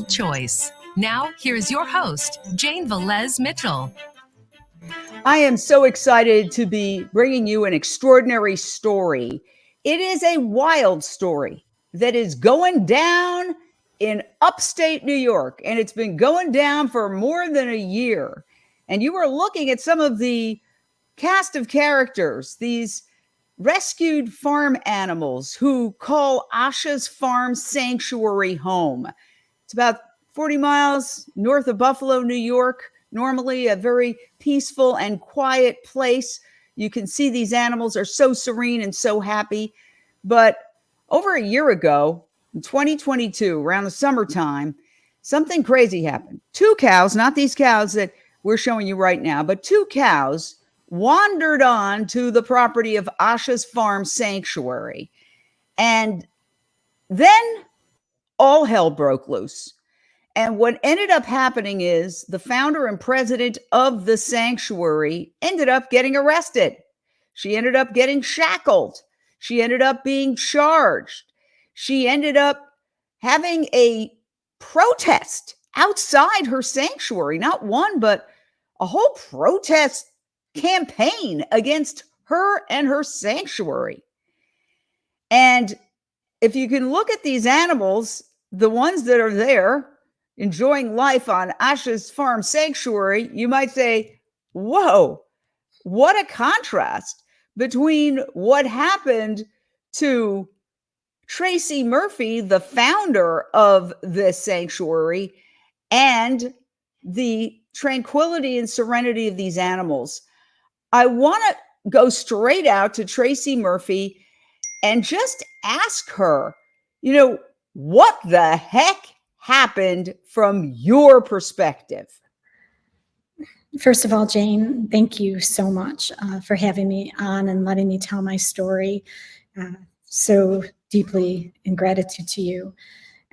choice. Now, here's your host, Jane Velez Mitchell. I am so excited to be bringing you an extraordinary story. It is a wild story that is going down in upstate New York, and it's been going down for more than a year. And you are looking at some of the cast of characters, these rescued farm animals who call Asha's Farm Sanctuary home. It's about 40 miles north of Buffalo, New York. Normally a very peaceful and quiet place. You can see these animals are so serene and so happy. But over a year ago, in 2022, around the summertime, something crazy happened. Two cows, not these cows that we're showing you right now, but two cows wandered on to the property of Asha's Farm Sanctuary. And then all hell broke loose. And what ended up happening is the founder and president of the sanctuary ended up getting arrested. She ended up getting shackled. She ended up being charged. She ended up having a protest outside her sanctuary, not one, but a whole protest campaign against her and her sanctuary. And if you can look at these animals, the ones that are there enjoying life on Asha's Farm Sanctuary, you might say, whoa, what a contrast between what happened to Tracy Murphy, the founder of this sanctuary, and the tranquility and serenity of these animals. I want to go straight out to Tracy Murphy and just ask her, what the heck happened from your perspective? First of all, Jane, thank you so much for having me on and letting me tell my story so deeply in gratitude to you.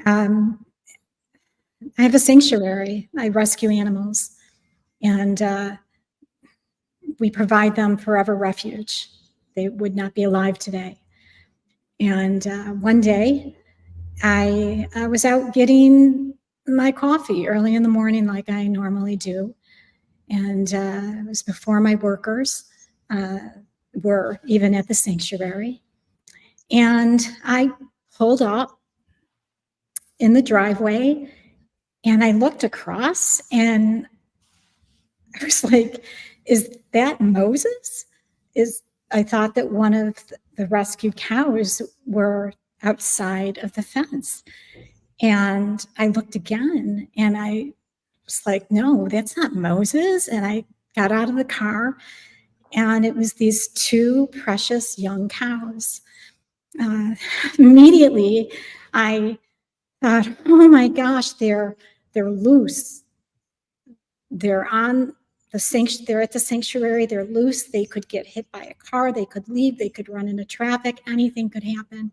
I have a sanctuary. I rescue animals, and we provide them forever refuge. They would not be alive today. And one day, I was out getting my coffee early in the morning like I normally do. And it was before my workers were even at the sanctuary. And I pulled up in the driveway and I looked across and I was like, is that Moses? I thought that one of the rescued cows were outside of the fence. And I looked again and I was like, no, that's not Moses. And I got out of the car and it was these two precious young cows. Immediately I thought, oh my gosh, they're loose. They're on they're at the sanctuary, they're loose, they could get hit by a car, they could leave, they could run into traffic, anything could happen.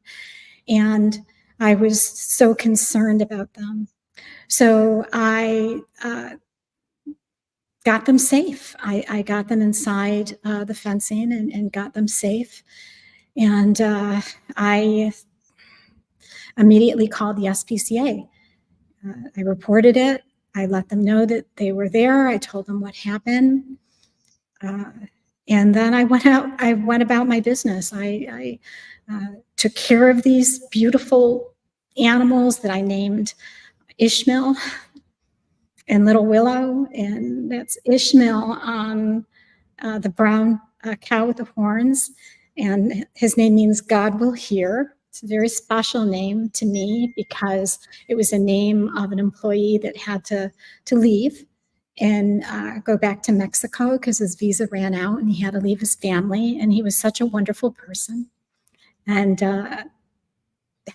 And I was so concerned about them. So I got them safe. I got them inside the fencing and got them safe. And I immediately called the SPCA. I reported it. I let them know that they were there. I told them what happened. And then I went out. I went about my business. I took care of these beautiful animals that I named Ishmael and Little Willow. And that's Ishmael on the brown cow with the horns. And his name means God will hear. It's a very special name to me because it was a name of an employee that had to leave and go back to Mexico because his visa ran out and he had to leave his family. And he was such a wonderful person and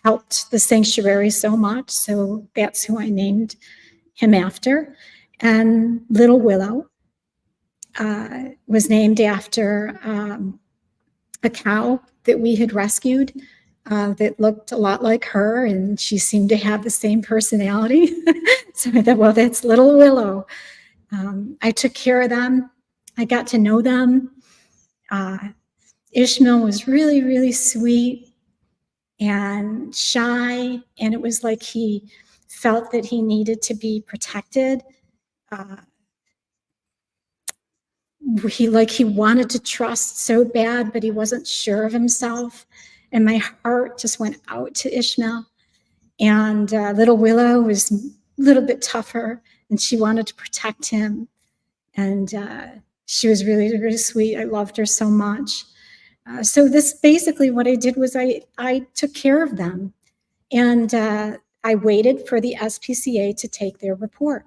helped the sanctuary so much. So that's who I named him after. And Little Willow was named after a cow that we had rescued that looked a lot like her, and she seemed to have the same personality. So I thought, well, that's Little Willow. I took care of them. I got to know them. Ishmael was really, really sweet and shy, and it was like he felt that he needed to be protected. He wanted to trust so bad, but he wasn't sure of himself. And my heart just went out to Ishmael. And little Willow was a little bit tougher, and she wanted to protect him. And she was really, really sweet. I loved her so much. So this basically what I did was I took care of them. And I waited for the SPCA to take their report.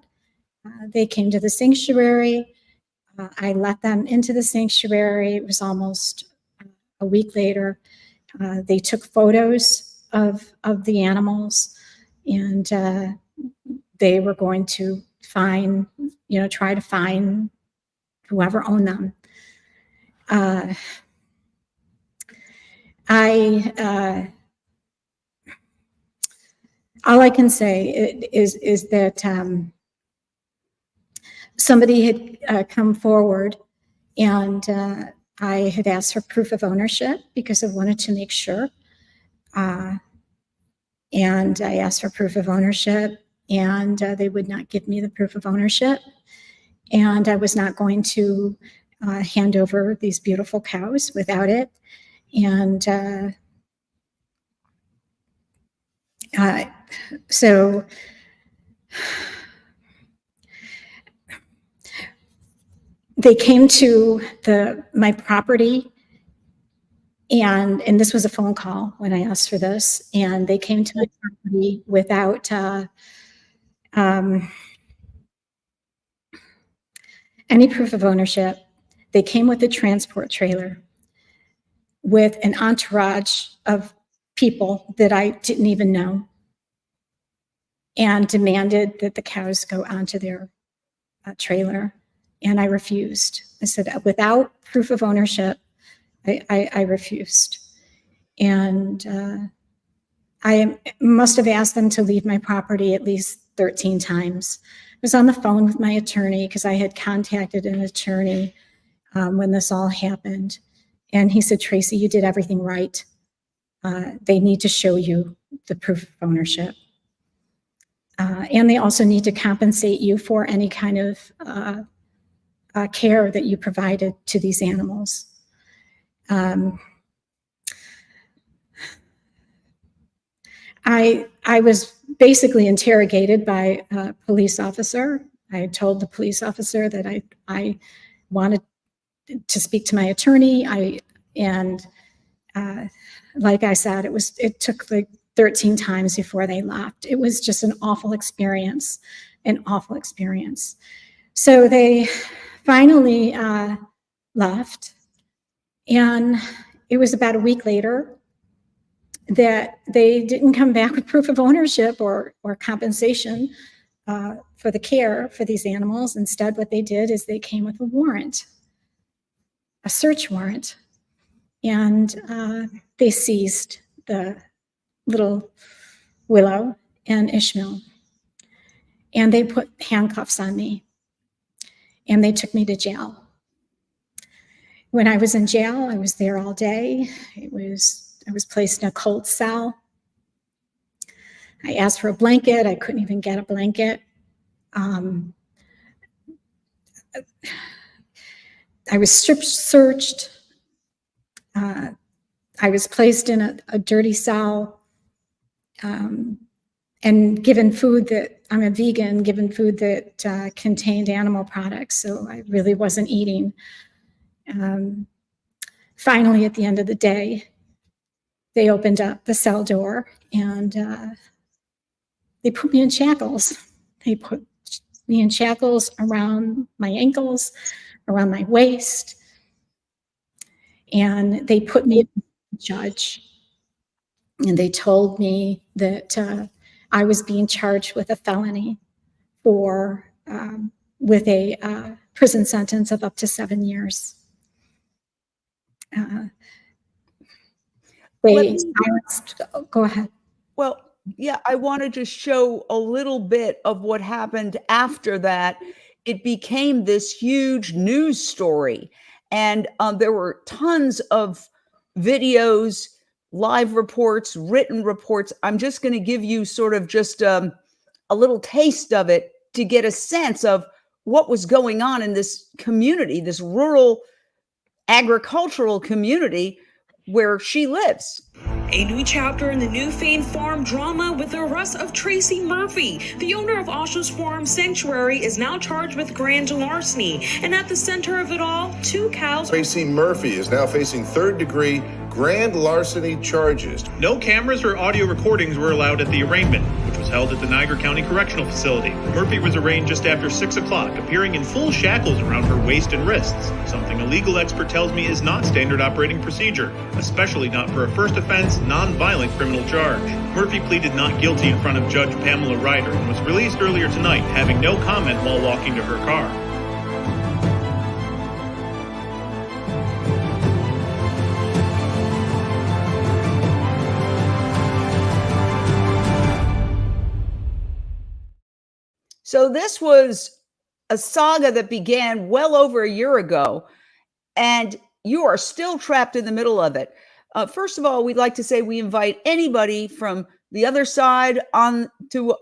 They came to the sanctuary. I let them into the sanctuary. It was almost a week later. They took photos of the animals, and they were going to try to find whoever owned them. All I can say is that somebody had come forward, and I had asked for proof of ownership because I wanted to make sure. And I asked for proof of ownership, and they would not give me the proof of ownership. And I was not going to hand over these beautiful cows without it. And so they came to my property, and this was a phone call when I asked for this, and they came to my property without any proof of ownership. They came with a transport trailer with an entourage of people that I didn't even know, and demanded that the cows go onto their trailer. And I refused. I said, without proof of ownership, I refused. And I must have asked them to leave my property at least 13 times. I was on the phone with my attorney because I had contacted an attorney when this all happened. And he said, Tracy, you did everything right. They need to show you the proof of ownership. And they also need to compensate you for any kind of care that you provided to these animals. I was basically interrogated by a police officer. I told the police officer that I wanted to speak to my attorney. Like I said, it took like 13 times before they left. It was just an awful experience. So they finally left, and it was about a week later that they didn't come back with proof of ownership or compensation for the care for these animals. Instead, what they did is they came with a warrant, a search warrant, and they seized the little Willow and Ishmael, and they put handcuffs on me, and they took me to jail. When I was in jail, I was there all day. I was placed in a cold cell. I asked for a blanket. I couldn't even get a blanket. I was strip searched. I was placed in a dirty cell and given food that, I'm a vegan, given food that contained animal products, so I really wasn't eating. Finally, at the end of the day, they opened up the cell door, and they put me in shackles. They put me in shackles around my ankles, around my waist, and they put me in a judge. And they told me that I was being charged with a felony with a prison sentence of up to 7 years. Go ahead. Well, yeah, I wanted to show a little bit of what happened after that. It became this huge news story, and there were tons of videos, live reports, written reports. I'm just going to give you sort of just a little taste of it to get a sense of what was going on in this community, this rural agricultural community where she lives. A new chapter in the Newfane farm drama with the arrest of Tracy Murphy. The owner of Osha's Farm Sanctuary is now charged with grand larceny. And at the center of it all, 2 cows. Tracy Murphy is now facing third-degree grand larceny charges. No cameras or audio recordings were allowed at the arraignment, which was held at the Niagara County Correctional Facility. Murphy was arraigned just after 6 o'clock, appearing in full shackles around her waist and wrists, something a legal expert tells me is not standard operating procedure, especially not for a first offense, non-violent criminal charge. Murphy pleaded not guilty in front of Judge Pamela Ryder and was released earlier tonight, having no comment while walking to her car. So this was a saga that began well over a year ago, and you are still trapped in the middle of it. First of all, we'd like to say we invite anybody from the other side on to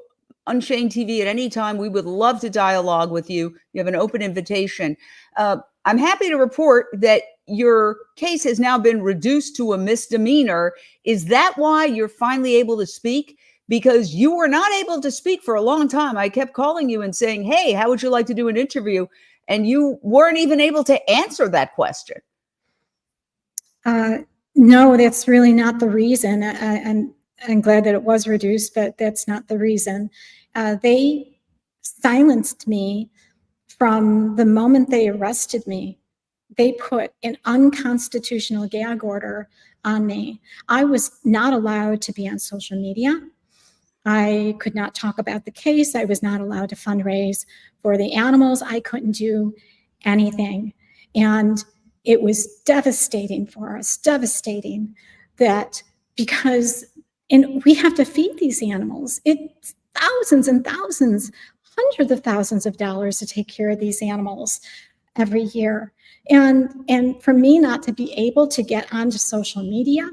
Unchained TV at any time. We would love to dialogue with you. You have an open invitation. I'm happy to report that your case has now been reduced to a misdemeanor. Is that why you're finally able to speak? Because you were not able to speak for a long time. I kept calling you and saying, hey, how would you like to do an interview? And you weren't even able to answer that question. No, that's really not the reason. I'm glad that it was reduced, but that's not the reason. They silenced me from the moment they arrested me. They put an unconstitutional gag order on me. I was not allowed to be on social media. I could not talk about the case. I was not allowed to fundraise for the animals. I couldn't do anything. And it was devastating for us, devastating that because we have to feed these animals. It's thousands and thousands, hundreds of thousands of dollars to take care of these animals every year. And for me not to be able to get onto social media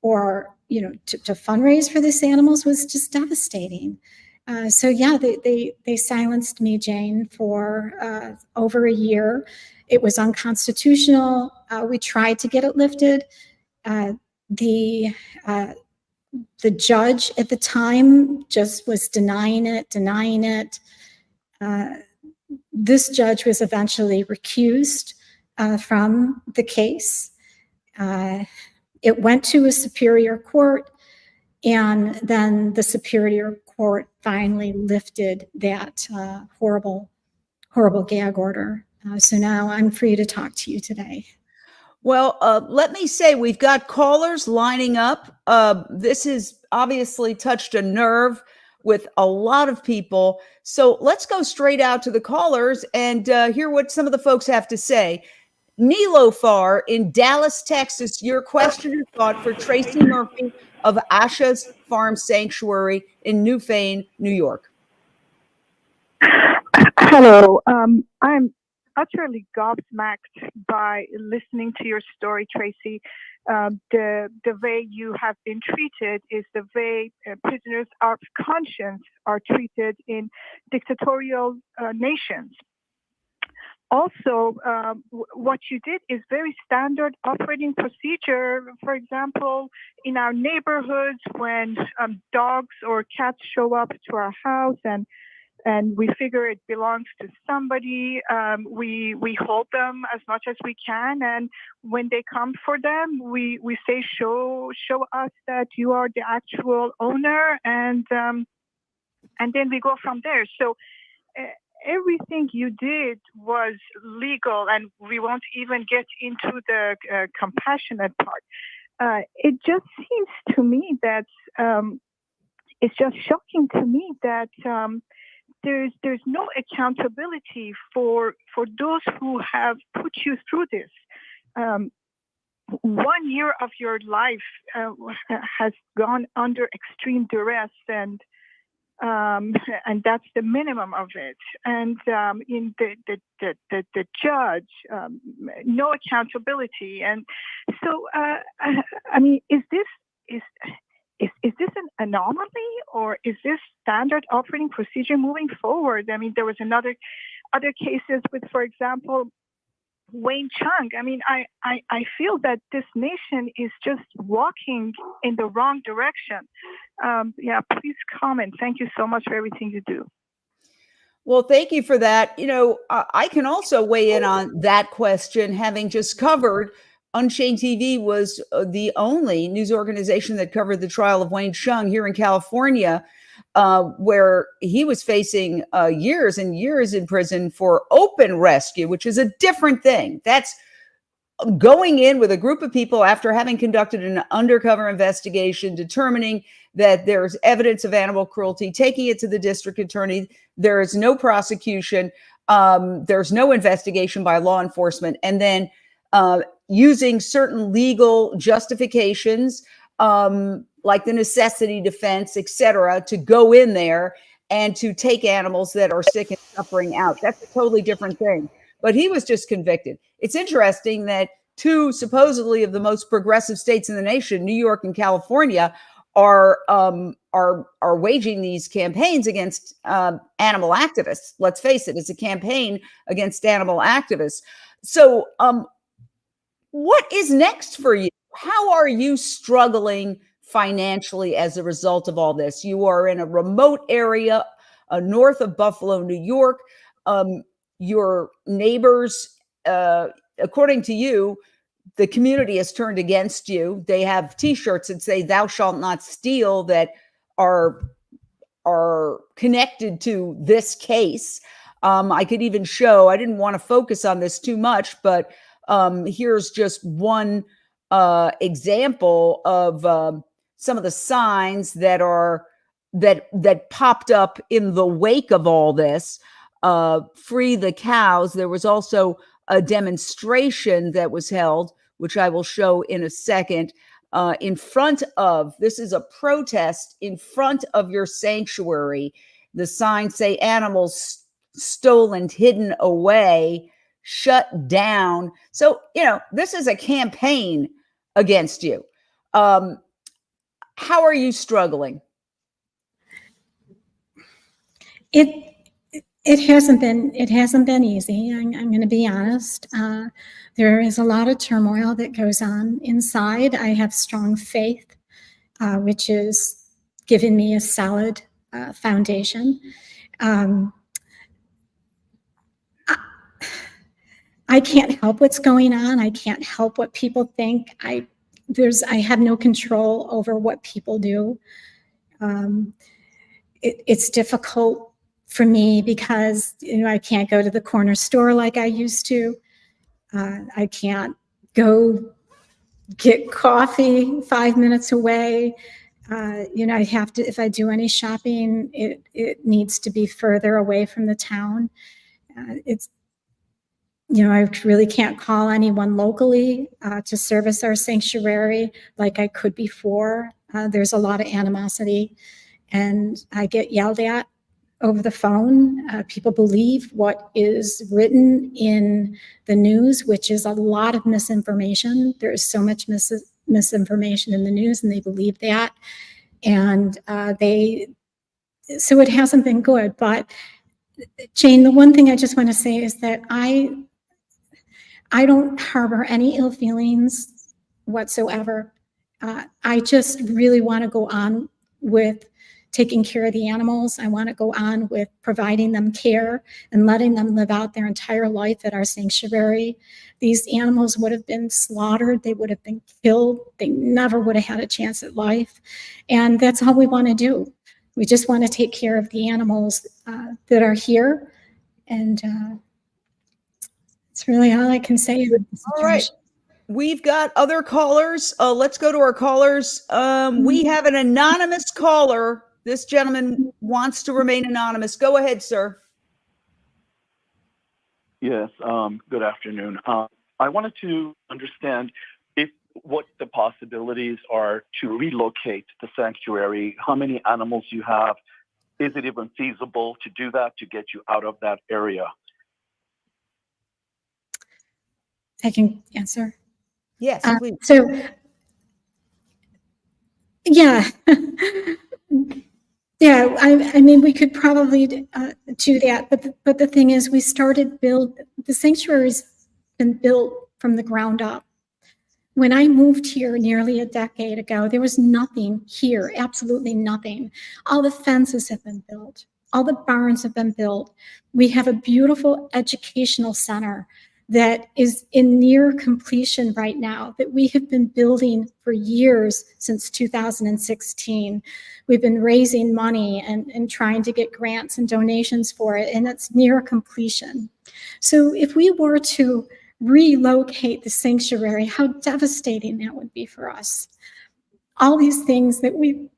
or to fundraise for these animals was just devastating. So yeah, they silenced me, Jane, for over a year. It was unconstitutional. We tried to get it lifted. The judge at the time just was denying it. This judge was eventually recused from the case. It went to a superior court, and then the superior court finally lifted that horrible gag order. So now I'm free to talk to you today. Well, let me say we've got callers lining up. This has obviously touched a nerve with a lot of people. So let's go straight out to the callers and hear what some of the folks have to say. Nilofar in Dallas, Texas, your question or thought for Tracy Murphy of Osha's Farm Sanctuary in Newfane, New York. Hello. I'm utterly gobsmacked by listening to your story, Tracy. The way you have been treated is the way prisoners of conscience are treated in dictatorial nations. Also, what you did is very standard operating procedure. For example, in our neighborhoods, when dogs or cats show up to our house and we figure it belongs to somebody, we hold them as much as we can. And when they come for them, we say, show us that you are the actual owner, and then we go from there. So everything you did was legal, and we won't even get into the compassionate part. It just seems to me that it's just shocking to me that there's no accountability for those who have put you through this. 1 year of your life has gone under extreme duress, and that's the minimum of it. And in the judge, no accountability. And so, I mean, is is this an anomaly, or is this standard operating procedure moving forward? I mean, there was other cases with, for example, Wayne Chung. I mean, I feel that this nation is just walking in the wrong direction. Yeah, please comment. Thank you so much for everything you do. Well, thank you for that. I can also weigh in on that question, having just covered Unchained TV was the only news organization that covered the trial of Wayne Chung here in California, where he was facing years and years in prison for open rescue, which is a different thing. That's going in with a group of people after having conducted an undercover investigation, determining that there's evidence of animal cruelty, taking it to the district attorney. There is no prosecution. There's no investigation by law enforcement. And then using certain legal justifications, like the necessity defense, et cetera, to go in there and to take animals that are sick and suffering out. That's a totally different thing. But he was just convicted. It's interesting that two supposedly of the most progressive states in the nation, New York and California, are waging these campaigns against animal activists. Let's face it, it's a campaign against animal activists. So what is next for you? How are you struggling financially as a result of all this? You are in a remote area north of Buffalo, New York. Your neighbors, according to you, the community has turned against you. They have T-shirts that say "Thou shalt not steal" that are connected to this case. I could even show. I didn't want to focus on this too much, but here's just one example of some of the signs that popped up in the wake of all this. Free the cows. There was also a demonstration that was held, which I will show in a second, in front of, this is a protest in front of your sanctuary. The signs say animals stolen, hidden away, shut down. So, this is a campaign against you. How are you struggling? It hasn't been easy. I'm going to be honest. There is a lot of turmoil that goes on inside. I have strong faith, which has given me a solid foundation. I can't help what's going on. I can't help what people think. I have no control over what people do. It's difficult for me because I can't go to the corner store like I used to. I can't go get coffee 5 minutes away. I have to, if I do any shopping, it needs to be further away from the town. I really can't call anyone locally to service our sanctuary like I could before. There's a lot of animosity, and I get yelled at over the phone. People believe what is written in the news, which is a lot of misinformation. There is so much misinformation in the news, and they believe that. And so it hasn't been good. But Jane, the one thing I just want to say is that I don't harbor any ill feelings whatsoever. I just really want to go on with taking care of the animals. I want to go on with providing them care and letting them live out their entire life at our sanctuary. These animals would have been slaughtered. They would have been killed. They never would have had a chance at life. And that's all we want to do. We just want to take care of the animals that are here. And it's really all I can say. All right. We've got other callers. Let's go to our callers. We have an anonymous caller. This gentleman wants to remain anonymous. Go ahead, sir. Yes, good afternoon. I wanted to understand what the possibilities are to relocate the sanctuary, how many animals you have. Is it even feasible to do that, to get you out of that area? I can answer. Yes, please. So Yeah. Yeah, I mean, we could probably do that, but the thing is, the sanctuary's been built from the ground up. When I moved here nearly a decade ago, there was nothing here, absolutely nothing. All the fences have been built. All the barns have been built. We have a beautiful educational center that is in near completion right now that we have been building for years since 2016. We've been raising money and trying to get grants and donations for it, and it's near completion. So if we were to relocate the sanctuary, how devastating that would be for us. All these things that we've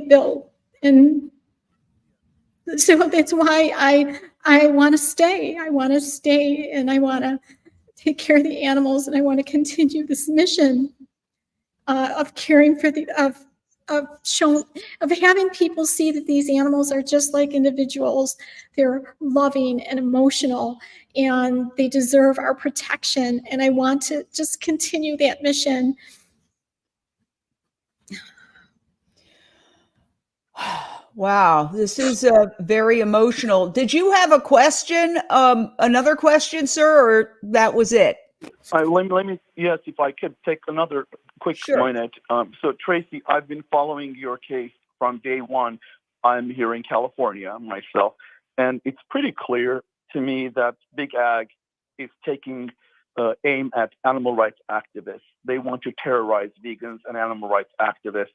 built. And so that's why I want to stay. I want to stay, and I want to take care of the animals, and I want to continue this mission of caring for of having people see that these animals are just like individuals. They're loving and emotional, and they deserve our protection. And I want to just continue that mission. Wow, this is very emotional. Did you have a question, another question, sir, or that was it? Let me, yes, if I could take another quick Sure. minute. So, Tracy, I've been following your case from day one. I'm here in California myself, and it's pretty clear to me that Big Ag is taking aim at animal rights activists. They want to terrorize vegans and animal rights activists.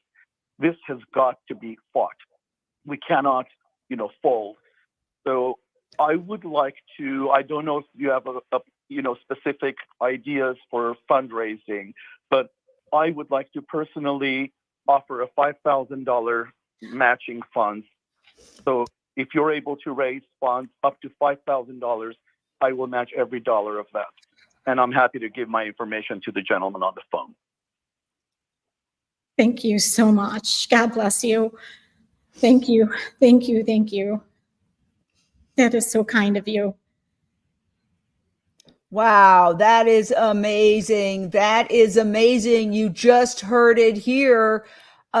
This has got to be fought. We cannot, fold. So I would like to, I don't know if you have specific ideas for fundraising, but I would like to personally offer a $5,000 matching funds. So if you're able to raise funds up to $5,000, I will match every dollar of that. And I'm happy to give my information to the gentleman on the phone. Thank you so much. God bless you. Thank you. Thank you. Thank you. That is so kind of you. Wow, that is amazing. That is amazing. You just heard it here.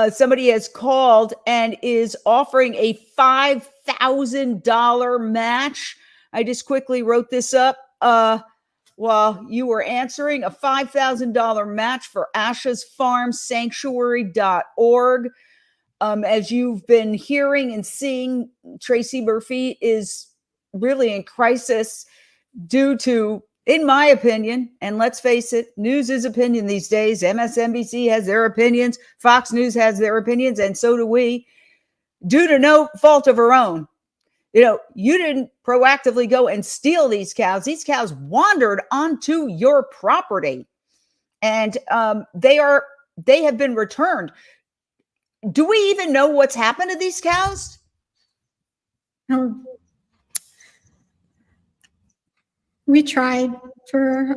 Somebody has called and is offering a $5,000 match. I just quickly wrote this up while you were answering. A $5,000 match for ashesfarmsanctuary.org. As you've been hearing and seeing, Tracy Murphy is really in crisis due to, in my opinion, and let's face it, news is opinion these days. MSNBC has their opinions, Fox News has their opinions, and so do we, due to no fault of her own. You didn't proactively go and steal these cows. These cows wandered onto your property, and they have been returned. Do we even know what's happened to these cows? We tried for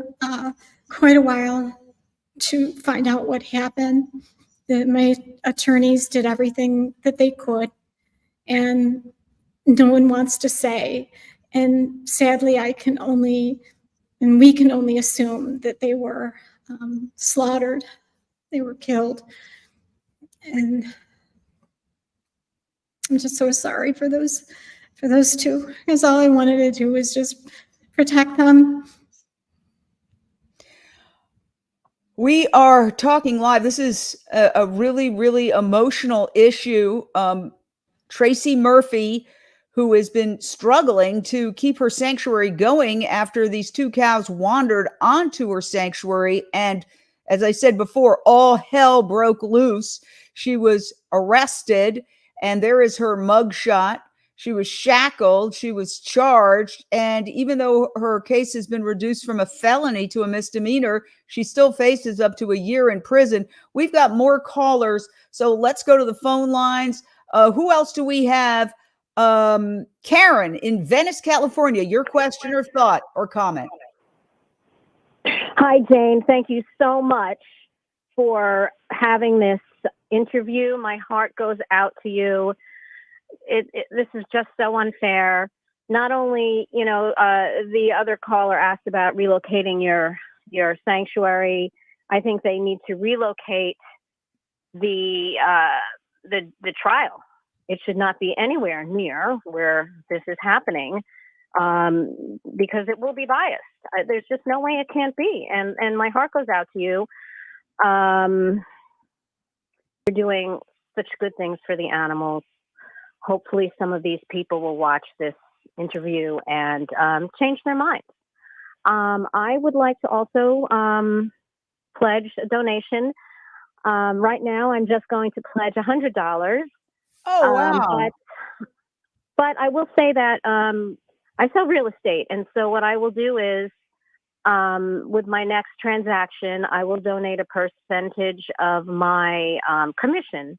quite a while to find out what happened. My attorneys did everything that they could, and no one wants to say. And sadly, we can only assume that they were slaughtered. They were killed. And I'm just so sorry for those two, because all I wanted to do was just protect them. We are talking live. This is a really, really emotional issue. Tracy Murphy, who has been struggling to keep her sanctuary going after these two cows wandered onto her sanctuary. And as I said before, all hell broke loose. She was arrested, and there is her mugshot. She was shackled. She was charged. And even though her case has been reduced from a felony to a misdemeanor, she still faces up to a year in prison. We've got more callers, so let's go to the phone lines. Who else do we have? Karen in Venice, California. Your question or thought or comment? Hi, Jane. Thank you so much for having this interview. My heart goes out to you. This is just so unfair. not only, the other caller asked about relocating your sanctuary. I think they need to relocate the trial. It should not be anywhere near where this is happening, because it will be biased. There's just no way it can't be. And my heart goes out to you. You're doing such good things for the animals. Hopefully some of these people will watch this interview and change their minds. I would like to also pledge a donation. Right now, I'm just going to pledge $100. Oh, wow. But I will say that I sell real estate. And so what I will do is, with my next transaction, I will donate a percentage of my commission.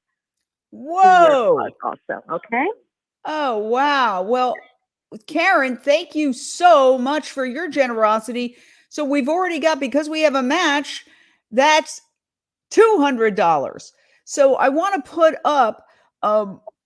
Whoa. Also, okay? Oh, wow. Well, Karen, thank you so much for your generosity. So we've already got, because we have a match, that's $200. So I want to put up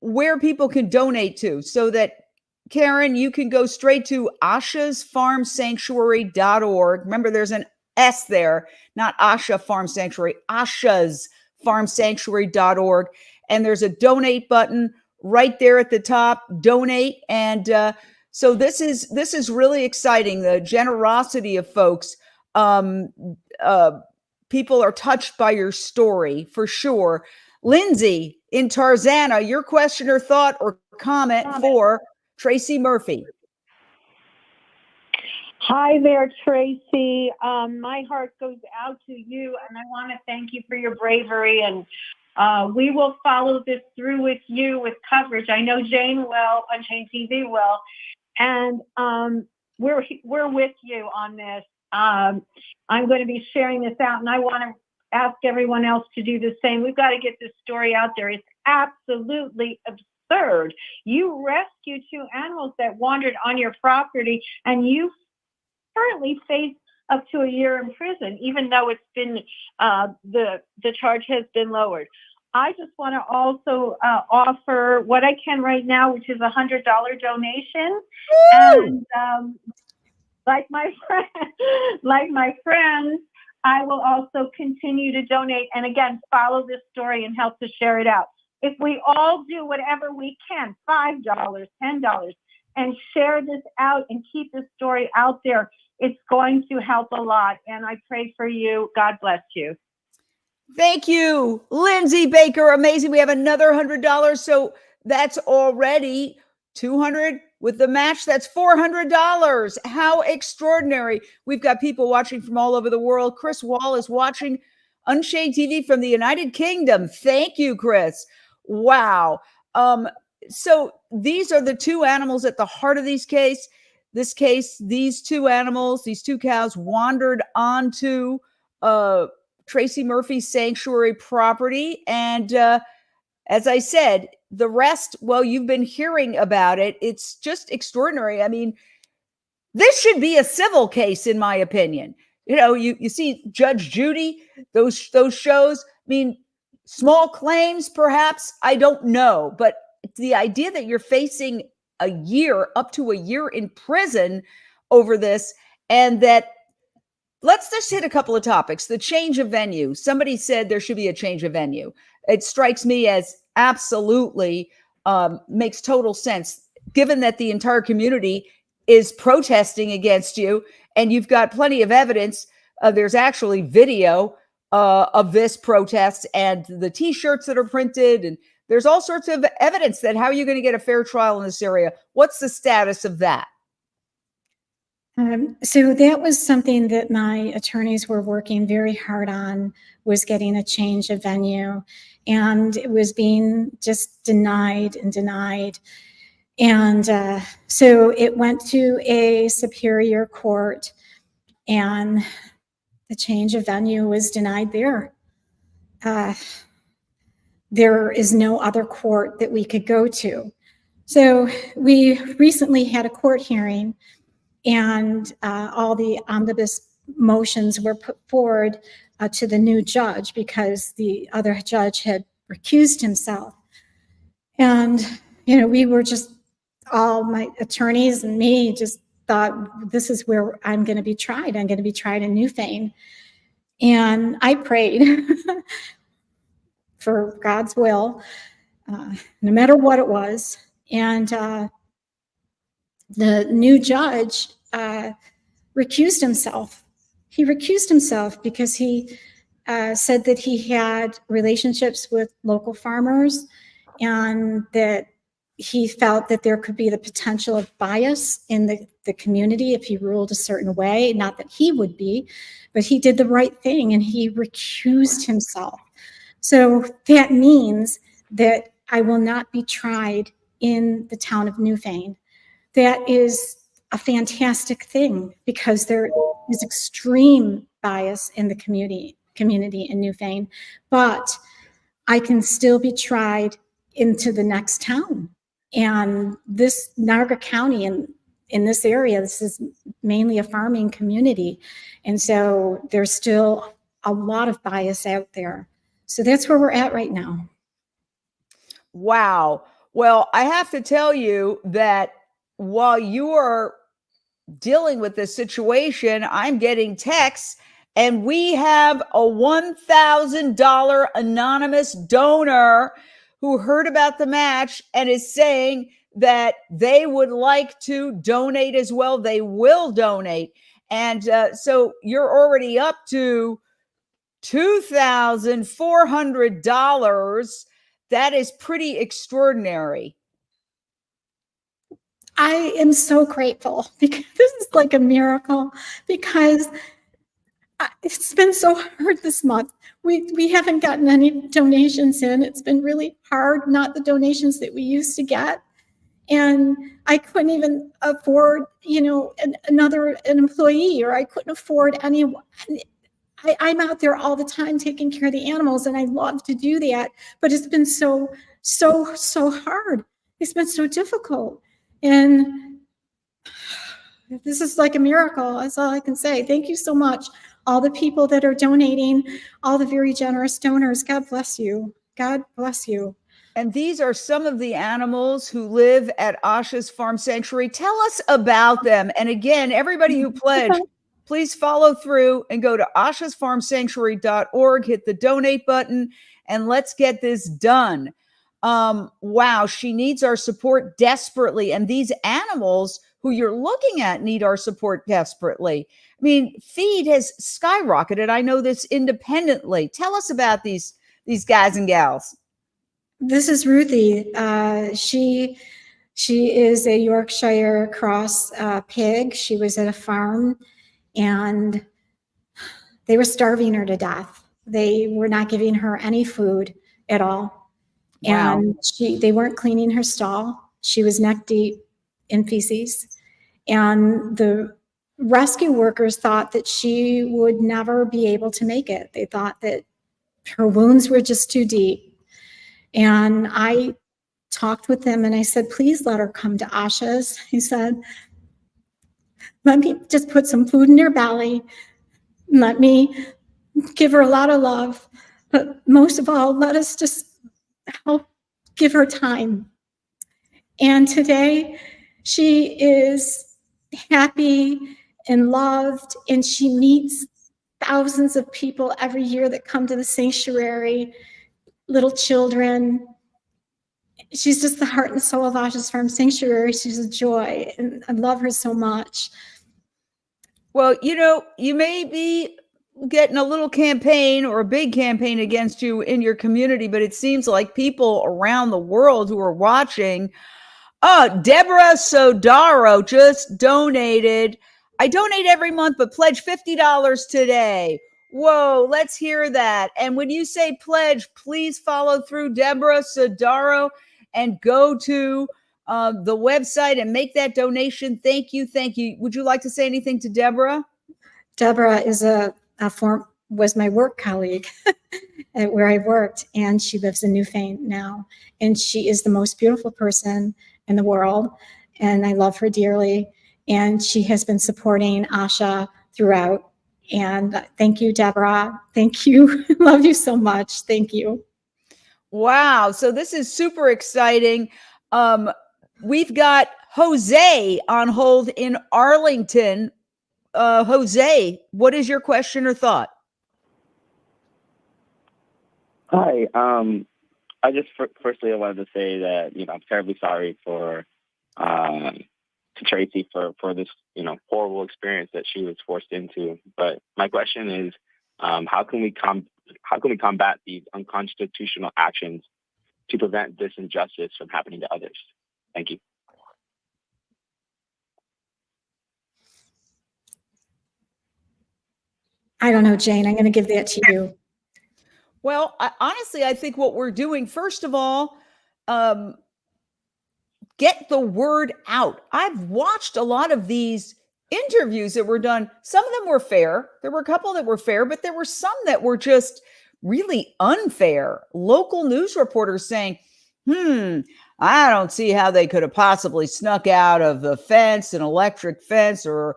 where people can donate to, so that, Karen, you can go straight to ashasfarmsanctuary.org. Remember, there's an S there, not Asha Farm Sanctuary, ashasfarmsanctuary.org. And there's a donate button right there at the top, donate. And so this is really exciting. The generosity of folks. People are touched by your story for sure. Lindsay in Tarzana, your question or thought or comment for Tracy Murphy. Hi there, Tracy. My heart goes out to you, and I want to thank you for your bravery. And we will follow this through with you with coverage. I know Jane will, on Jane TV will, and we're with you on this. I'm going to be sharing this out, and I want to ask everyone else to do the same. We've got to get this story out there. It's absolutely absurd. You rescued 2 animals that wandered on your property, and you currently face up to a year in prison, even though it's been the charge has been lowered. I just want to also offer what I can right now, which is $100 donation. Woo! And like my friends, I will also continue to donate, and again, follow this story and help to share it out. If we all do whatever we can, $5, $10, and share this out and keep this story out there, it's going to help a lot. And I pray for you. God bless you. Thank you, Lindsay Baker. Amazing. We have another $100. So that's already $200 with the match. That's $400. How extraordinary. We've got people watching from all over the world. Chris Wall is watching Unshade TV from the United Kingdom. Thank you, Chris. Wow. So these are the 2 animals at the heart of this case. These 2 animals, these 2 cows wandered onto Tracy Murphy's sanctuary property. And as I said, the rest, well, you've been hearing about it. It's just extraordinary. I mean, this should be a civil case, in my opinion. You see Judge Judy, those shows. I mean, small claims, perhaps, I don't know. But the idea that you're facing up to a year in prison over this, and that, let's just hit a couple of topics. The change of venue. Somebody said there should be a change of venue. It strikes me as absolutely makes total sense, given that the entire community is protesting against you, and you've got plenty of evidence. There's actually video of this protest and the T-shirts that are printed, and there's all sorts of evidence that how are you going to get a fair trial in this area? What's the status of that? So that was something that my attorneys were working very hard on, was getting a change of venue, and it was being just denied and denied. And so it went to a superior court, and the change of venue was denied there. There is no other court that we could go to. So we recently had a court hearing, and all the omnibus motions were put forward to the new judge because the other judge had recused himself. And, we were just all my attorneys and me just thought, this is where I'm going to be tried. I'm going to be tried in Newfane. And I prayed for God's will, no matter what it was. And the new judge recused himself. He recused himself because he said that he had relationships with local farmers and that he felt that there could be the potential of bias in the community if he ruled a certain way. Not that he would be, but he did the right thing and he recused himself. So that means that I will not be tried in the town of Newfane. That is a fantastic thing because there is extreme bias in the community in Newfane, but I can still be tried into the next town. And this Niagara County in this area, this is mainly a farming community. And so there's still a lot of bias out there. So that's where we're at right now. Wow. Well, I have to tell you that while you are dealing with this situation, I'm getting texts, and we have a $1,000 anonymous donor who heard about the match and is saying that they would like to donate as well. They will donate. And so you're already up to $2,400. That is pretty extraordinary. I am so grateful because this is like a miracle because it's been so hard this month. We haven't gotten any donations in. It's been really hard, not the donations that we used to get. And I couldn't even afford, an employee, or I couldn't afford anyone. I'm out there all the time taking care of the animals, and I love to do that. But it's been so hard. It's been so difficult. And this is like a miracle. That's all I can say. Thank you so much. All the people that are donating, all the very generous donors. God bless you. God bless you. And these are some of the animals who live at Asha's Farm Sanctuary. Tell us about them. And again, everybody who pledged, please follow through and go to ashasfarmsanctuary.org, hit the donate button, and let's get this done. Wow, she needs our support desperately. And these animals who you're looking at need our support desperately. I mean, feed has skyrocketed. I know this independently. Tell us about these guys and gals. This is Ruthie. She is a Yorkshire cross pig. She was at a farm and they were starving her to death. They were not giving her any food at all. Wow. And they weren't cleaning her stall. She was neck deep in feces. And the rescue workers thought that she would never be able to make it. They thought that her wounds were just too deep. And I talked with them and I said, please let her come to Asha's. He said, let me just put some food in her belly. Let me give her a lot of love. But most of all, let us just help give her time. And today she is happy and loved, and she meets thousands of people every year that come to the sanctuary. Little children. She's just the heart and soul of Asha's Farm Sanctuary. She's a joy, and I love her so much. Well, you may be getting a little campaign or a big campaign against you in your community, but it seems like people around the world who are watching. Deborah Sodaro just donated. I donate every month, but pledge $50 today. Whoa, let's hear that. And when you say pledge, please follow through, Deborah Sodaro, and go to the website and make that donation. Thank you. Thank you. Would you like to say anything to Deborah? Deborah is was my work colleague at where I worked, and she lives in Newfane now. And she is the most beautiful person in the world, and I love her dearly. And she has been supporting Asha throughout. And thank you, Deborah. Thank you. Love you so much. Thank you. Wow. So this is super exciting. We've got Jose on hold in Arlington. Jose, what is your question or thought? Hi. I just firstly I wanted to say that I'm terribly sorry for to Tracy for this horrible experience that she was forced into. But my question is, how can we combat these unconstitutional actions to prevent this injustice from happening to others? Thank you. I don't know, Jane. I'm going to give that to you. Well, honestly, I think what we're doing, first of all, get the word out. I've watched a lot of these interviews that were done. Some of them were fair. There were a couple that were fair, but there were some that were just really unfair. Local news reporters saying, I don't see how they could have possibly snuck out of the fence, an electric fence, or,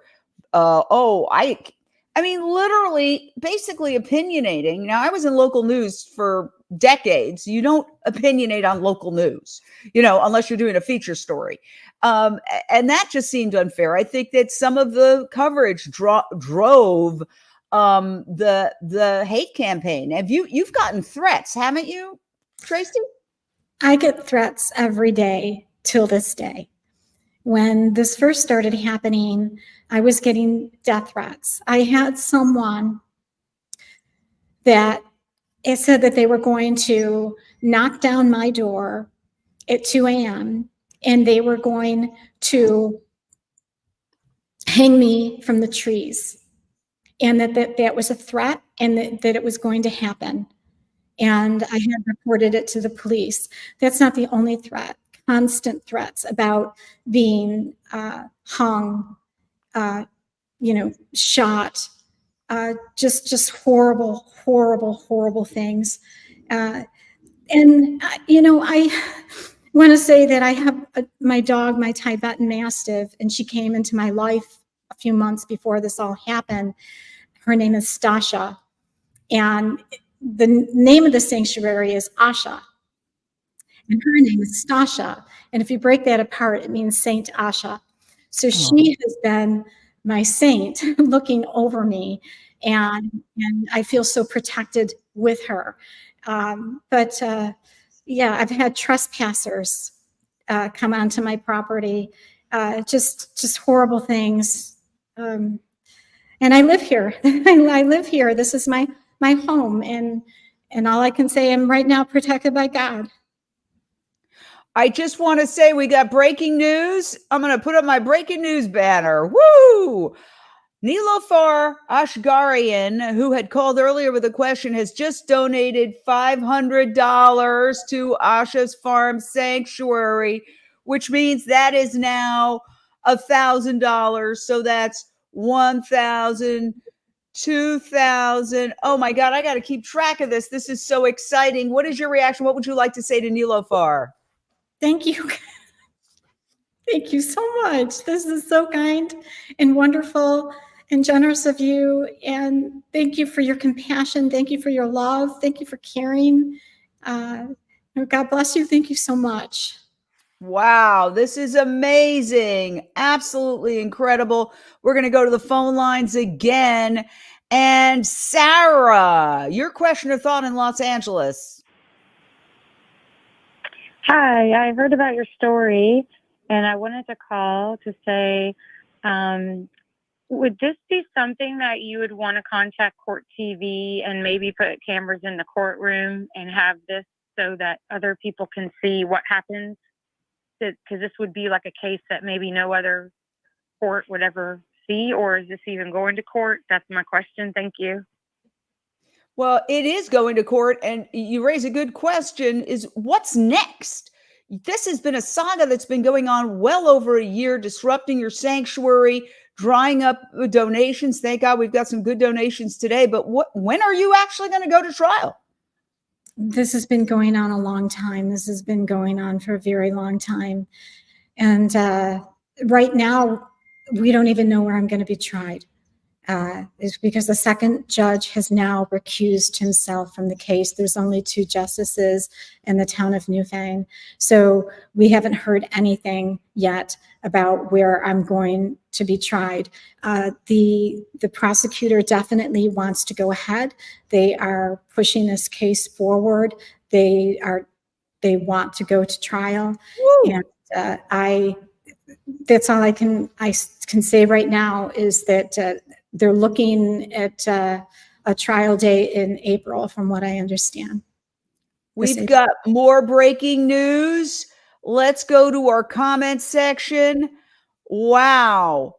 I mean, literally, basically opinionating. Now, I was in local news for decades. You don't opinionate on local news, unless you're doing a feature story. And that just seemed unfair. I think that some of the coverage drove the hate campaign. You've gotten threats, haven't you, Tracy? I get threats every day till this day. When this first started happening, I was getting death threats. I had someone that it said that they were going to knock down my door at 2 a.m. and they were going to hang me from the trees, and that was a threat, and that it was going to happen. And I had reported it to the police. That's not the only threat. Constant threats about being hung, shot, just horrible things. I want to say that I have my dog, my Tibetan Mastiff, and she came into my life a few months before this all happened. Her name is Stasha, and the name of the sanctuary is Asha. And her name is Stasha. And if you break that apart, it means Saint Asha. So she has been my saint looking over me. And I feel so protected with her. But I've had trespassers come onto my property, just horrible things. And I live here. I live here. This is my home. And all I can say, I'm right now protected by God. I just want to say we got breaking news. I'm going to put up my breaking news banner. Woo! Nilofar Ashgarian, who had called earlier with a question, has just donated $500 to Asha's Farm Sanctuary, which means that is now $1,000. So that's 1,000, 2,000. Oh my God, I got to keep track of this. This is so exciting. What is your reaction? What would you like to say to Nilofar? Thank you. Thank you so much. This is so kind and wonderful and generous of you. And thank you for your compassion. Thank you for your love. Thank you for caring. God bless you. Thank you so much. Wow, this is amazing. Absolutely incredible. We're going to go to the phone lines again. And Sarah, your question or thought in Los Angeles? Hi, I heard about your story, and I wanted to call to say, would this be something that you would want to contact Court TV and maybe put cameras in the courtroom and have this so that other people can see what happens? Because this would be like a case that maybe no other court would ever see, or is this even going to court? That's my question. Thank you. Well, it is going to court, and you raise a good question, is what's next? This has been a saga that's been going on well over a year, disrupting your sanctuary, drying up donations. Thank God we've got some good donations today, but when are you actually going to go to trial? This has been going on a long time. This has been going on for a very long time. And right now, we don't even know where I'm going to be tried. is because the second judge has now recused himself from the case. There's only 2 justices in the town of Newfane. So we haven't heard anything yet about where I'm going to be tried. The prosecutor definitely wants to go ahead. They are pushing this case forward. They want to go to trial. Woo! And that's all I can say right now is that they're looking at a trial date in April, from what I understand. We've got more breaking news. Let's go to our comment section. Wow.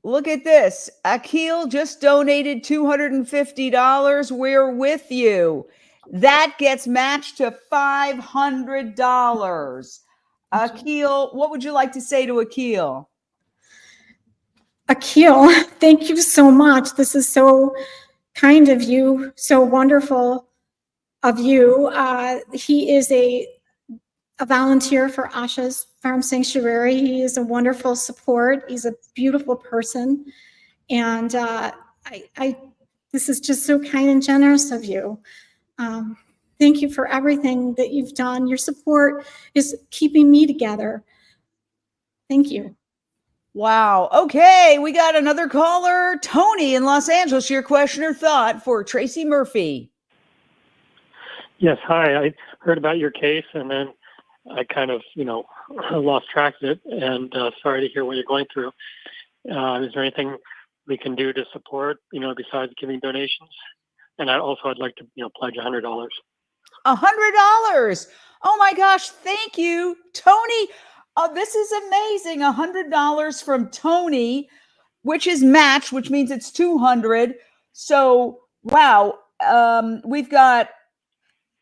Look at this. Akil just donated $250. We're with you. That gets matched to $500. Akil, what would you like to say to Akil? Akil, thank you so much. This is so kind of you, so wonderful of you. He is a volunteer for Asha's Farm Sanctuary. He is a wonderful support. He's a beautiful person. And this is just so kind and generous of you. Thank you for everything that you've done. Your support is keeping me together. Thank you. Wow. Okay, we got another caller, Tony in Los Angeles. Your question or thought for Tracy Murphy. Yes, hi. I heard about your case, and then I kind of, lost track of it, and sorry to hear what you're going through. Is there anything we can do to support, besides giving donations? And I'd like to, pledge $100. $100. Oh my gosh. Thank you, Tony. Oh, this is amazing. $100 from Tony, which is matched, which means it's 200. So, wow. We've got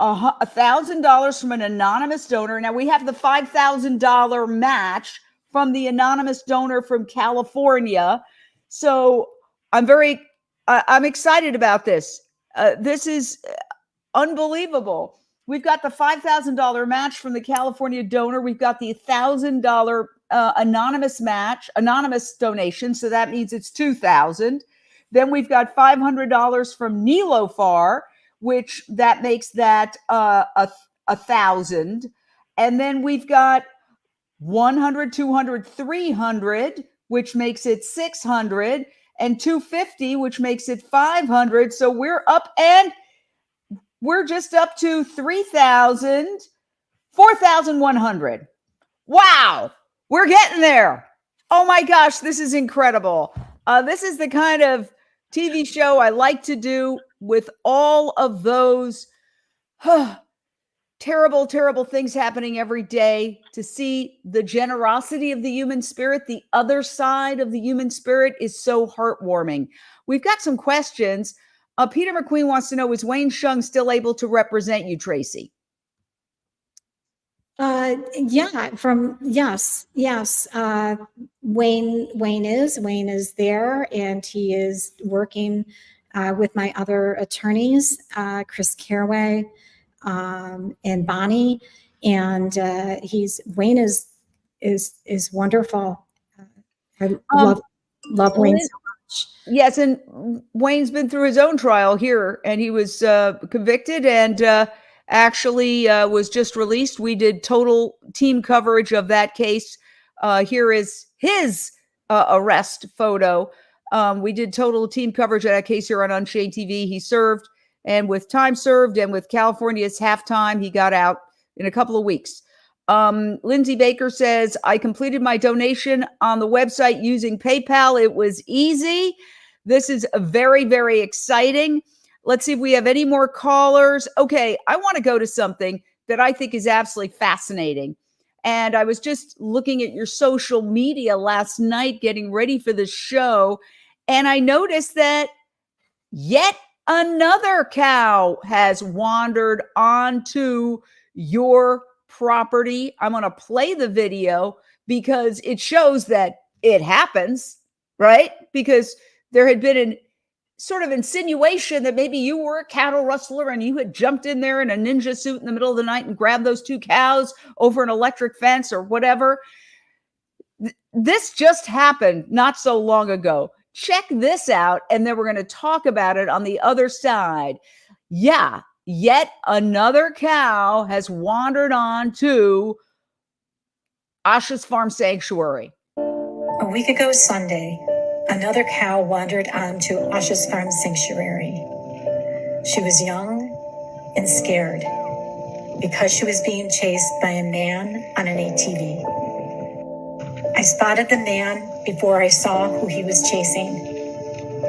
$1,000 from an anonymous donor. Now we have the $5,000 match from the anonymous donor from California. So I'm excited about this. This is unbelievable. We've got the $5,000 match from the California donor. We've got the $1,000 anonymous donation. So that means it's $2,000. Then we've got $500 from Nilofar, which that makes that $1,000. And then we've got 100, 200, 300, which makes it 600, and 250, which makes it 500. So we're just up to 3,000, 4,100. Wow, we're getting there. Oh my gosh, this is incredible. This is the kind of TV show I like to do with all of those terrible, terrible things happening every day. To see the generosity of the human spirit, the other side of the human spirit, is so heartwarming. We've got some questions. Peter McQueen wants to know, is Wayne Shung still able to represent you, Tracy? Yes. Wayne is there, and he is working with my other attorneys, Chris Caraway and Bonnie, and Wayne is wonderful. I love Wayne so much. Yes, and Wayne's been through his own trial here, and he was convicted and actually was just released. We did total team coverage of that case. Here is his arrest photo. We did total team coverage of that case here on Unchained TV. He served, and with time served and with California's halftime, he got out in a couple of weeks. Lindsay Baker says, I completed my donation on the website using PayPal. It was easy. This is very, very exciting. Let's see if we have any more callers. Okay, I want to go to something that I think is absolutely fascinating. And I was just looking at your social media last night, getting ready for the show, and I noticed that yet another cow has wandered onto your property. I'm going to play the video because it shows that it happens, right? Because there had been an sort of insinuation that maybe you were a cattle rustler and you had jumped in there in a ninja suit in the middle of the night and grabbed those 2 cows over an electric fence or whatever. This just happened not so long ago. Check this out, and then we're going to talk about it on the other side. Yeah, yet another cow has wandered on to Asha's Farm Sanctuary. A week ago Sunday, another cow wandered onto Asha's Farm Sanctuary. She was young and scared because she was being chased by a man on an ATV. I spotted the man before I saw who he was chasing.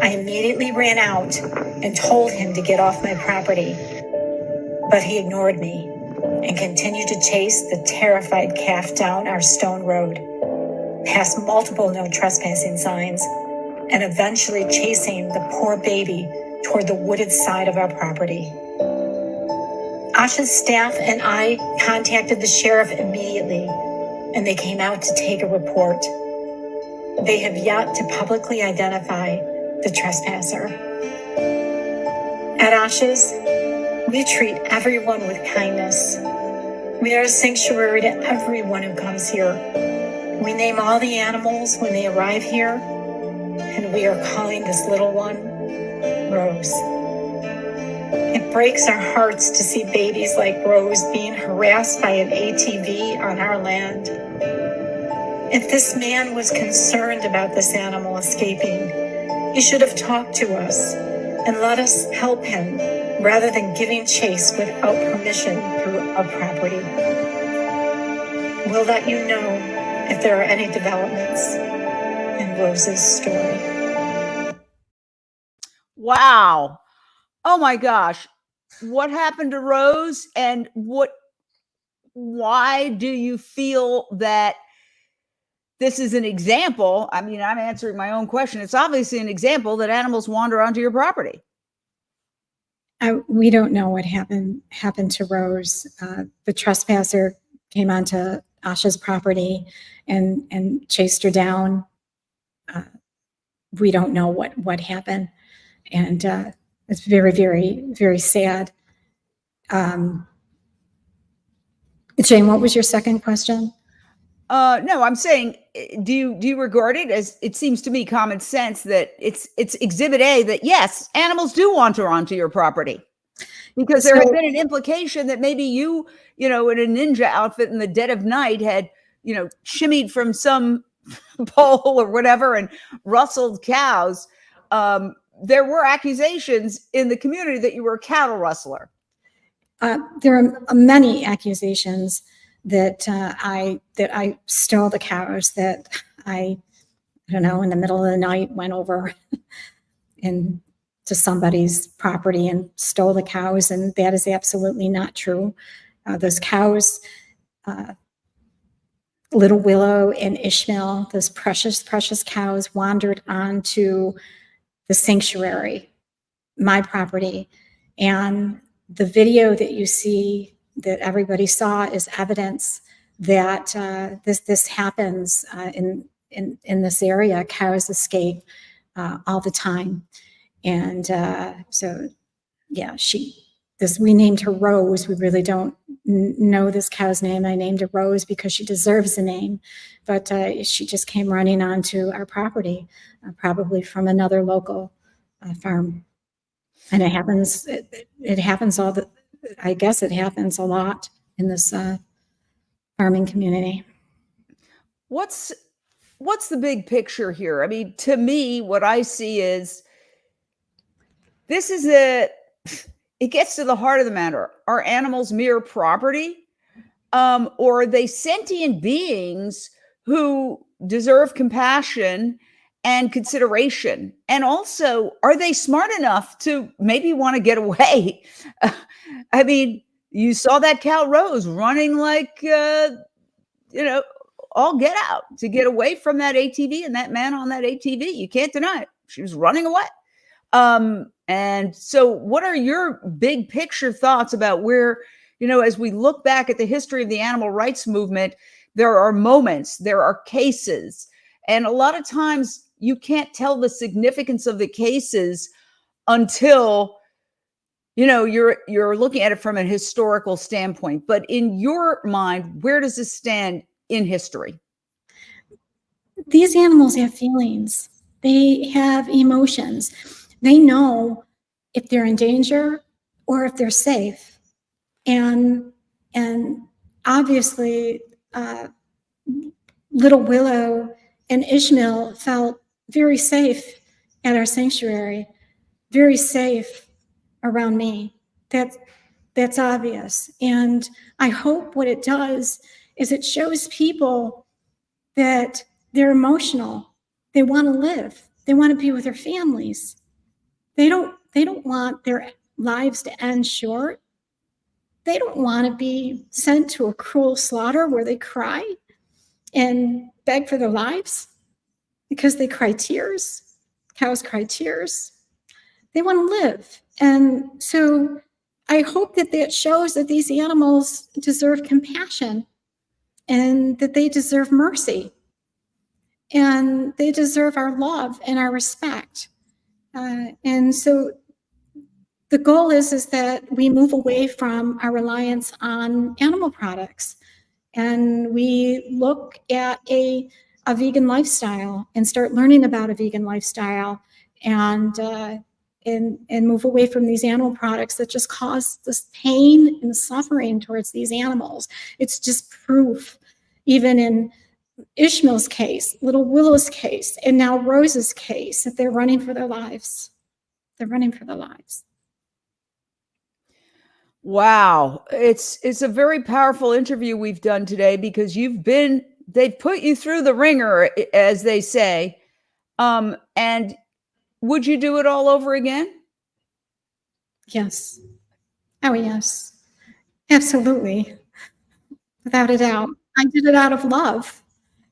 I immediately ran out and told him to get off my property, but he ignored me and continued to chase the terrified calf down our stone road, past multiple no trespassing signs, and eventually chasing the poor baby toward the wooded side of our property. Asha's staff and I contacted the sheriff immediately, and they came out to take a report. They have yet to publicly identify the trespasser. At Asha's, we treat everyone with kindness. We are a sanctuary to everyone who comes here. We name all the animals when they arrive here, and we are calling this little one Rose. It breaks our hearts to see babies like Rose being harassed by an ATV on our land. If this man was concerned about this animal escaping, he should have talked to us and let us help him rather than giving chase without permission through our property. We'll let you know if there are any developments in Rose's story. Wow. Oh my gosh. What happened to Rose, and why do you feel that this is an example? I mean, I'm answering my own question. It's obviously an example that animals wander onto your property. We don't know what happened to Rose. The trespasser came onto Asha's property and chased her down. We don't know what happened, and it's very, very, very sad. Jane, what was your second question? No, I'm saying, do you regard it as, it seems to me common sense that it's exhibit A that yes, animals do wander onto your property, because there had been an implication that maybe you in a ninja outfit in the dead of night had, shimmied from some pole or whatever and rustled cows. There were accusations in the community that you were a cattle rustler. There are many accusations that I stole the cows, that I don't know, in the middle of the night went over to somebody's property and stole the cows, and that is absolutely not true. Those cows, Little Willow and Ishmael, those precious, precious cows wandered onto the sanctuary, my property, and the video that you see, that everybody saw, is evidence that this happens in this area. Cows escape all the time, and so yeah, we named her Rose. We really don't know this cow's name. I named her Rose because she deserves a name, but she just came running onto our property, probably from another local farm. And it happens. It happens I guess it happens a lot in this farming community. What's the big picture here? I mean, to me, what I see is it gets to the heart of the matter. Are animals mere property? Or are they sentient beings who deserve compassion and consideration? And also, are they smart enough to maybe want to get away? I mean, you saw that cow Rose running like, all get out to get away from that ATV and that man on that ATV. You can't deny it. She was running away. And so what are your big picture thoughts about where, as we look back at the history of the animal rights movement, there are moments, there are cases, and a lot of times you can't tell the significance of the cases until, you're looking at it from a historical standpoint. But in your mind, where does this stand in history? these animals have feelings. They have emotions. They know if they're in danger or if they're safe. And obviously, little Willow and Ishmael felt very safe at our sanctuary, very safe around me. That's obvious. And I hope what it does is it shows people that they're emotional. They want to live. They want to be with their families. They don't want their lives to end short. They don't want to be sent to a cruel slaughter where they cry and beg for their lives because they cry tears. Cows cry tears. They want to live. And so I hope that shows that these animals deserve compassion and that they deserve mercy and they deserve our love and our respect. And so the goal is that we move away from our reliance on animal products and we look at a vegan lifestyle and start learning about a vegan lifestyle and move away from these animal products that just cause this pain and suffering towards these animals. It's just proof, even in Ishmael's case, little Willow's case, and now Rose's case, that they're running for their lives. They're running for their lives. Wow. It's a very powerful interview we've done today because they've put you through the ringer, as they say. And would you do it all over again? Yes. Oh, yes. Absolutely. Without a doubt. I did it out of love.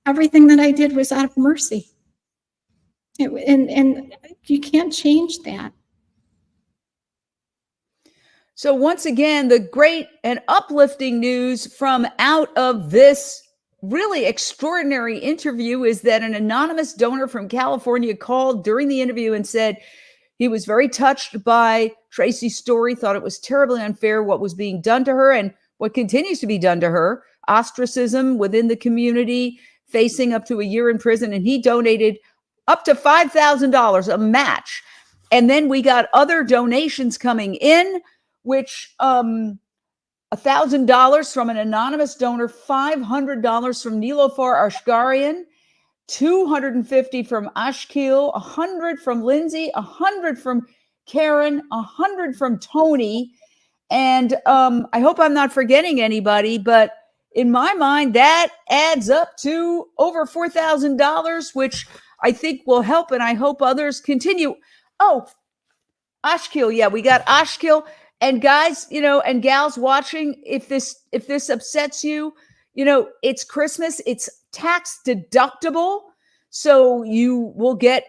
Everything that I did was out of mercy. And you can't change that. So once again, the great and uplifting news from out of this really extraordinary interview is that an anonymous donor from California called during the interview and said he was very touched by Tracy's story, thought it was terribly unfair what was being done to her and what continues to be done to her, ostracism within the community, facing up to a year in prison, and he donated up to $5,000, a match. And then we got other donations coming in, which $1,000 from an anonymous donor, $500 from Nilofar Ashgarian, $250 from Ashkil, $100 from Lindsay, $100 from Karen, $100 from Tony. And I hope I'm not forgetting anybody, but in my mind, that adds up to over $4,000, which I think will help. And I hope others continue. Oh, Ashkil. Yeah, we got Ashkil. And guys, and gals watching, if this upsets you, it's Christmas, it's tax deductible. So you will get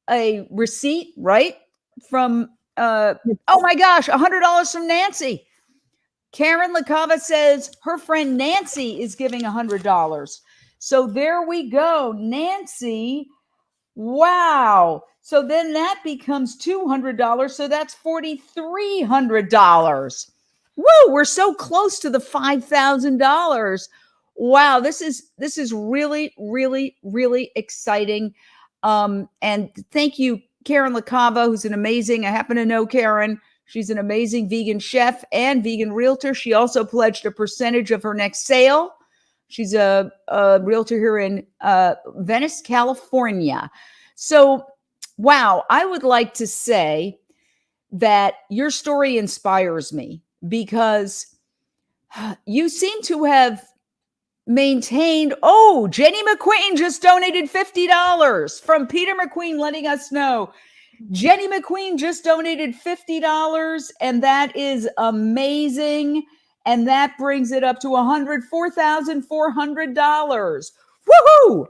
a receipt, right? From, oh my gosh, $100 from Nancy. Karen LaCava says her friend Nancy is giving $100. So there we go. Nancy. Wow. So then that becomes $200. So that's $4,300. Woo, we're so close to the $5,000. Wow, this is really, really, really exciting. And thank you, Karen LaCava, who's an amazing, I happen to know Karen. She's an amazing vegan chef and vegan realtor. She also pledged a percentage of her next sale. She's a realtor here in Venice, California. So, wow, I would like to say that your story inspires me because you seem to have maintained. Oh, Jenny McQueen just donated $50 from Peter McQueen, letting us know. Jenny McQueen just donated $50, and that is amazing. And that brings it up to $104,400. Woohoo!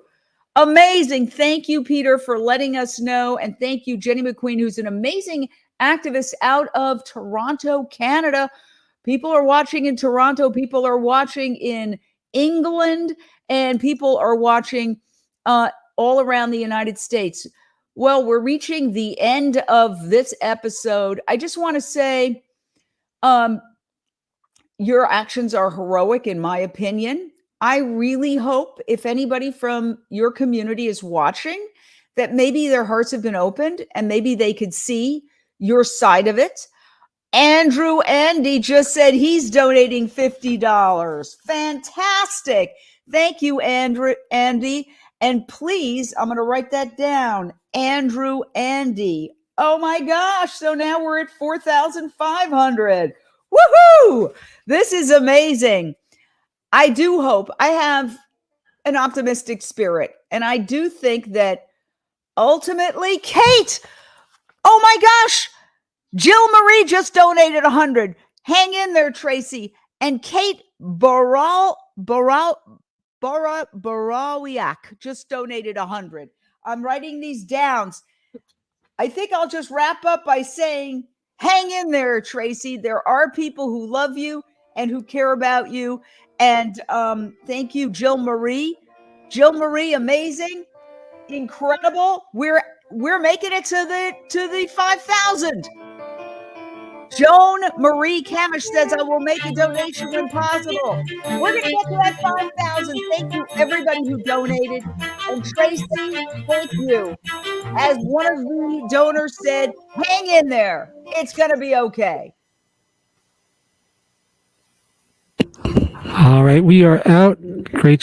Amazing. Thank you, Peter, for letting us know. And thank you, Jenny McQueen, who's an amazing activist out of Toronto, Canada. People are watching in Toronto. People are watching in England. And people are watching all around the United States. Well, we're reaching the end of this episode. I just want to say your actions are heroic, in my opinion. I really hope if anybody from your community is watching, that maybe their hearts have been opened and maybe they could see your side of it. Andrew Andy just said he's donating $50. Fantastic. Thank you, Andy. And please, I'm going to write that down. Andrew Andy. Oh my gosh. So now we're at 4,500. Woohoo! This is amazing. I do hope, I have an optimistic spirit. And I do think that ultimately, Kate, oh my gosh, Jill Marie just donated 100. Hang in there, Tracy. And Kate Barawiak just donated 100. I'm writing these down. I think I'll just wrap up by saying, hang in there, Tracy. There are people who love you and who care about you. And thank you, Jill Marie. Jill Marie, amazing, incredible. We're making it to the 5,000. Joan Marie Camish says, I will make a donation when possible. We're going to get to that 5,000. Thank you, everybody who donated. And Tracy, thank you. As one of the donors said, hang in there. It's going to be okay. All right, we are out. Great